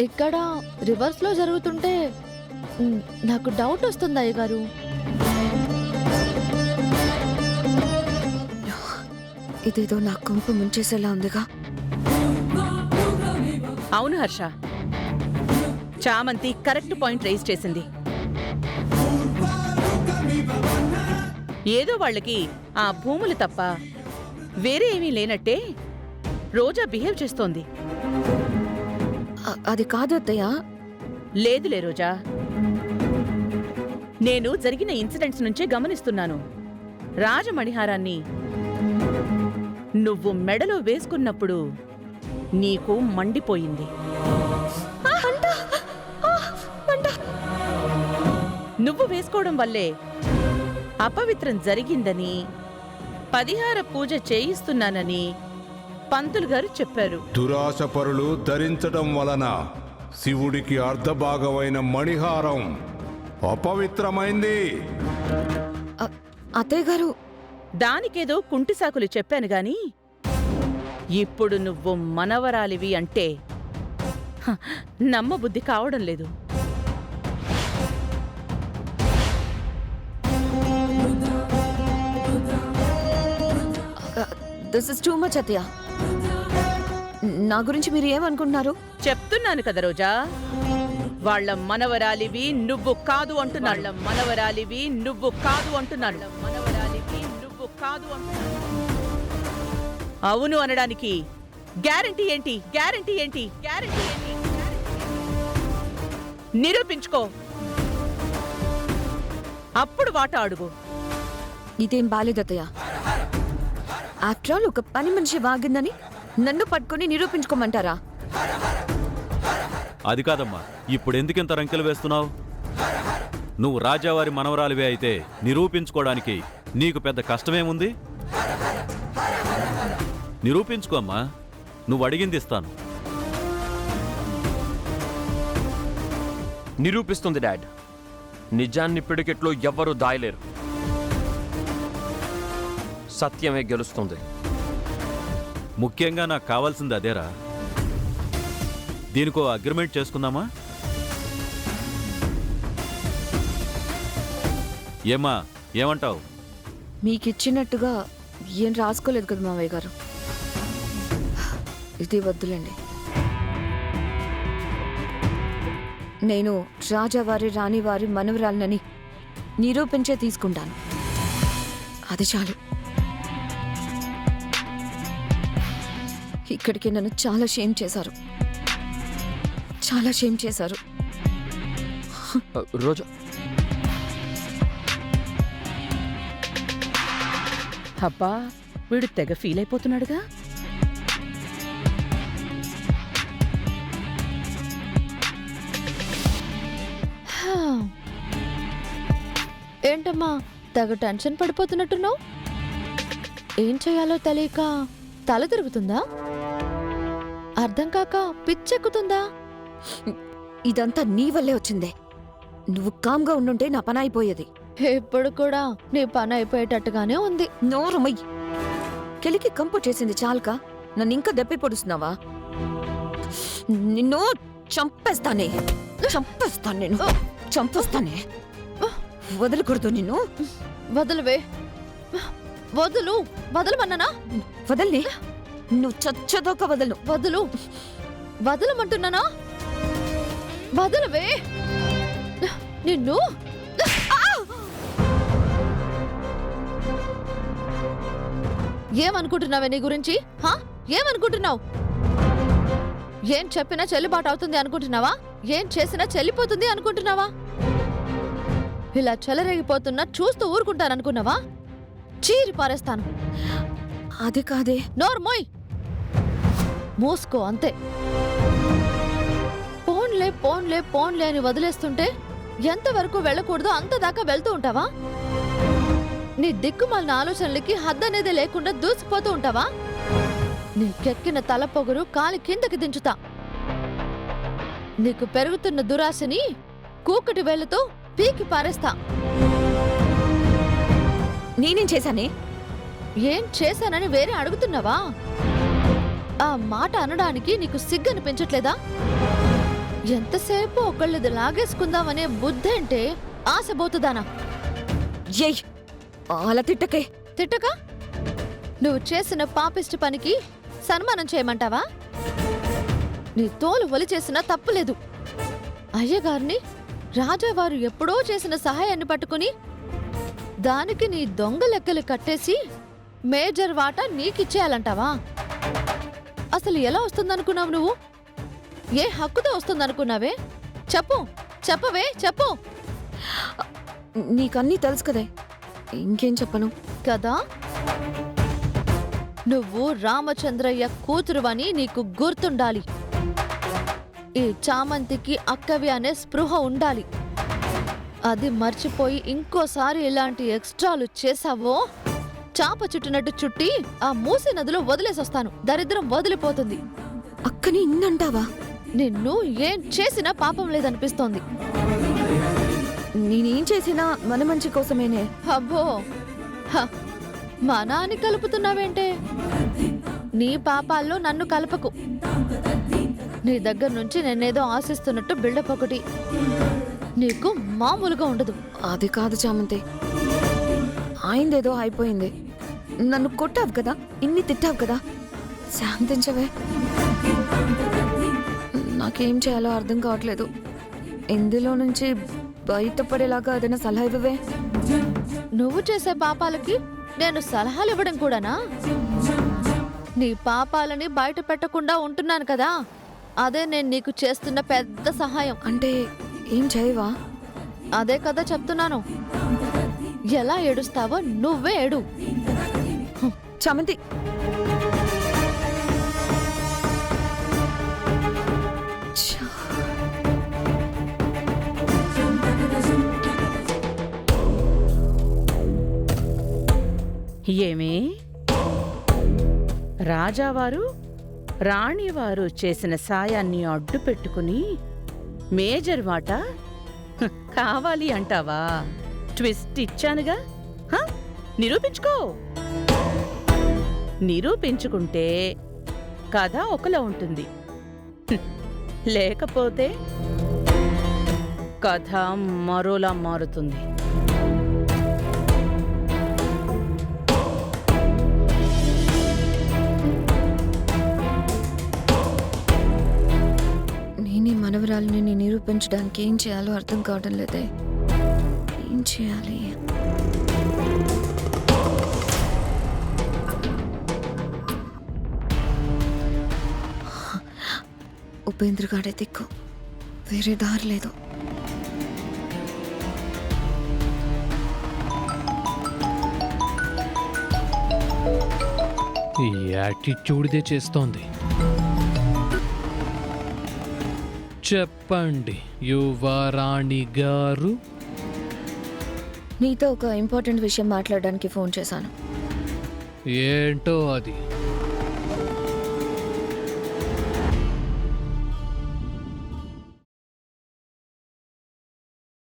ఇక్కడ రివర్స్ లో జరుగుతుంటే నాకు డౌట్ వస్తుంది అయ్యగారు. ఇదేదో నా కొంప ముంచేసేలా ఉందిగా. అవును హర్ష, చామంతి కరెక్ట్ పాయింట్ రైజ్ చేసింది. ఏదో వాళ్ళకి ఆ భూములు తప్ప వేరే ఏమీ లేనట్టే రోజా బిహేవ్ చేస్తోంది. అది కాదు అత్తయ్య. లేదులే రోజా, నేను జరిగిన ఇన్సిడెంట్స్ నుంచే గమనిస్తున్నాను. రాజమణిహారాన్ని నువ్వు మెడలో వేసుకున్నప్పుడు నీకు మండిపోయింది. నువ్వు వేసుకోవడం వల్లే అపవిత్రం జరిగిందని, పరిహార పూజ చేయిస్తున్నానని పంతులు గారు చెప్పారు. దురాశపరులు ధరించడం వలన శివుడికి అర్ధభాగమైన మణిహారం అపవిత్రమైంది. అత్తయ్య గారు, దానికేదో కుంటిసాకులు చెప్పాను గాని ఇప్పుడు నువ్వు మనవరాలివి అంటే నమ్మబుద్ధి కావడం లేదు. దిస్ ఇస్ టూ మచ్ అత్తయ్య. నా గురించి మీరు ఏమనుకుంటున్నారు? చెప్తున్నాను కదా రోజా, వాళ్ళ మనవరాలివి నువ్వు కాదు అంటున్నాడు. వాళ్ళ మనవరాలివి నువ్వు కాదు అంటున్నాడు. మనవరాలివి నువ్వు కాదు అంటున్నాడు. అవును అనడానికి గ్యారంటీ ఏంటి? గ్యారంటీ ఏంటి? గ్యారంటీ ఏంటి? నిరూపించుకో, అప్పుడు వాట అడుగు. ఇదేం బాలేదత్తయ్య. ఆఫ్టర్ ఆల్ ఒక పని మనిషి వాగిందని నన్ను పట్టుకుని నిరూపించుకోమంటారా? అది కాదమ్మా, ఇప్పుడు ఎందుకింత రంకెలు వేస్తున్నావు? నువ్వు రాజావారి మనవరాలివే అయితే నిరూపించుకోవడానికి నీకు పెద్ద కష్టమేముంది? నిరూపించుకో అమ్మా, నువ్వు అడిగింది ఇస్తాను. నిరూపిస్తుంది డాడ్. నిజాన్ని పిడికెట్లో ఎవ్వరూ దాయలేరు. సత్యమే గెలుస్తుంది. ముఖ్యంగా నాకు కావాల్సింది అదేరా. దీనికో అగ్రిమెంట్ చేసుకుందామా? ఏమ్మా, ఏమంటావు? మీకిచ్చినట్టుగా ఏం రాసుకోలేదు కదా మావయ్య గారు. ఇది వద్దులండి. నేను రాజావారి రాణివారి మనవరాలనని నిరూపించే తీసుకుంటాను. అది చాలు. ఇక్కడికి నన్ను చాలా షేమ్ చేశారు. చాలా షేమ్ చేశారు. రోజా, అబ్బా, వీడు తెగ ఫీల్ అయిపోతున్నాడుగా. ఏంటమ్మా తెగ టెన్షన్ పడిపోతున్నట్టున్నావు? ఏం చేయాలో తెలియక తల తిరుగుతుందా? అర్థం కాక పిచ్చెక్కుతుందా? ఇదంతా నీ వల్లే వచ్చిందే. నువ్వు కామ్గా ఉండుంటే నా పని అయిపోయేది. ఇప్పుడు కూడా నీ పని అయిపోయేటట్టుగానే ఉంది. నోరుమయ్యి. కెలికి కంపు చేసింది చాలుక నన్ను ఇంకా దెప్పి పొడుస్తున్నావా? నిన్ను చంపేస్తానే. చంపేస్తాను నేను. చంపేస్తానే. వదలకూడదు నిన్ను. వదలవే. వదులు. వదలమన్నానా? వదల్ని. నువ్వు చచ్చదోక వదలను. వదులు. వదలమంటున్నానా? వదలవే. నిన్ను ఏమనుకుంటున్నావే నీ గురించి? ఏమనుకుంటున్నావు? ఏం చెప్పినా చెల్లుబాటు అవుతుంది అనుకుంటున్నావా? ఏం చేసినా చెల్లిపోతుంది అనుకుంటున్నావా? ఇలా చెలరేగిపోతున్నా చూస్తూ ఊరుకుంటాననుకున్నావా? చీరి పారేస్తాను. అది కాదే. నోర్మోయ్. మూసుకో అంతే. పోన్లే పోన్లే పోన్లే అని వదిలేస్తుంటే ఎంతవరకు వెళ్ళకూడదో అంతదాకా వెళ్తూ ఉంటావా? నీ దిక్కుమాలిన ఆలోచనలకి హద్దనేదే లేకుండా దూసిపోతూ ఉంటావా? నీకెక్కిన తల పొగరు కాలి కిందకి దించుతా. నీకు పెరుగుతున్న దురాశని కూకటి వేళ్లతో పీకి పారేస్తా. నేనేం చేశానే? ఏం చేశానని వేరే అడుగుతున్నావా? ఆ మాట అనడానికి నీకు సిగ్గనిపించట్లేదా? ఎంతసేపు ఒకళ్ళది లాగేసుకుందామనే బుద్ధి అంటే ఆశబోతుదానా? ఏయ్ అలా తిట్టకే. తిట్టక నువ్వు చేసిన పాపిష్టి పనికి సన్మానం చేయమంటావా? నీ తోలు ఒలి చేసినా తప్పులేదు. అయ్యగారిని రాజావారు ఎప్పుడో చేసిన సహాయాన్ని పట్టుకుని దానికి నీ దొంగ లెక్కలు కట్టేసి మేజర్ వాటా నీకిచ్చేయాలంటావా? అసలు ఎలా వస్తుందనుకున్నావు నువ్వు? ఏ హక్కుతో వస్తుందనుకున్నావే? చెప్పు, చెప్పవే, చెప్పు. నీకన్నీ తెలుసు కదే, ఇంకేం చెప్పను కదా? నువ్వు రామచంద్రయ్య కూతురువని నీకు గుర్తుండాలి. ఈ చామంతికి అక్కవి అనే స్పృహ ఉండాలి. అది మర్చిపోయి ఇంకోసారి ఇలాంటి ఎక్స్ట్రాలు చేసావో చాప చుట్టినట్టు చుట్టి ఆ మూసి నదిలో వదిలేసొస్తాను. దరిద్రం వదిలిపోతుంది. అక్కని ఇన్నంటావా? నిన్ను ఏం చేసినా పాపం లేదనిపిస్తోంది. నేనేం చేసినా మన మంచి కోసమేనే. అబ్బో, హ, మా నాన్ని కలుపుతున్నావేంటే? నీ పాపాల్లో నన్ను కలపకు. నీ దగ్గర నుంచి నేనేదో ఆశిస్తున్నట్టు బిల్డప్ ఒకటి నీకు మామూలుగా ఉండదు. అది కాదు చామంతి, ఆయిందేదో అయిపోయింది. నన్ను కొట్టావు కదా, ఇన్ని తిట్టావు కదా, శాంతించవే. నాకేం చేయాలో అర్థం కావట్లేదు. ఇందులో నుంచి బయటపడేలాగా ఏదైనా సలహా ఇవ్వవే. నువ్వు చేసే పాపాలకి నేను సలహాలు ఇవ్వడం కూడానా? నీ పాపాలని బయట పెట్టకుండా ఉంటున్నాను కదా, అదే నేను నీకు చేస్తున్న పెద్ద సహాయం. అంటే ఏం చేయవా? అదే కదా చెప్తున్నాను. ఎలా ఏడుస్తావో నువ్వే ఏడు. చామంతి, ఏమే రాజావారు రాణివారు చేసిన సాయాన్ని అడ్డు పెట్టుకుని మేజర్ వాటా కావాలి అంటావా? ట్విస్ట్ ఇచ్చానుగా, నిరూపించుకో. నిరూపించుకుంటే కథ ఒకలా ఉంటుంది, లేకపోతే కథ మరోలా మారుతుంది. నేనే మనవరాలిని నిరూపించడానికి ఏం చేయాలో అర్థం కావడం లేదే. ఏం చేయాలి? ఉపేంద్ర గాడే దిక్కు, వేరే దారి లేదు. ఈ యాటిట్యూడ్దే చేస్తోంది. చెప్పండి యువరాణి గారు. నీతో ఒక ఇంపార్టెంట్ విషయం మాట్లాడడానికి ఫోన్ చేశాను. ఏంటో అది?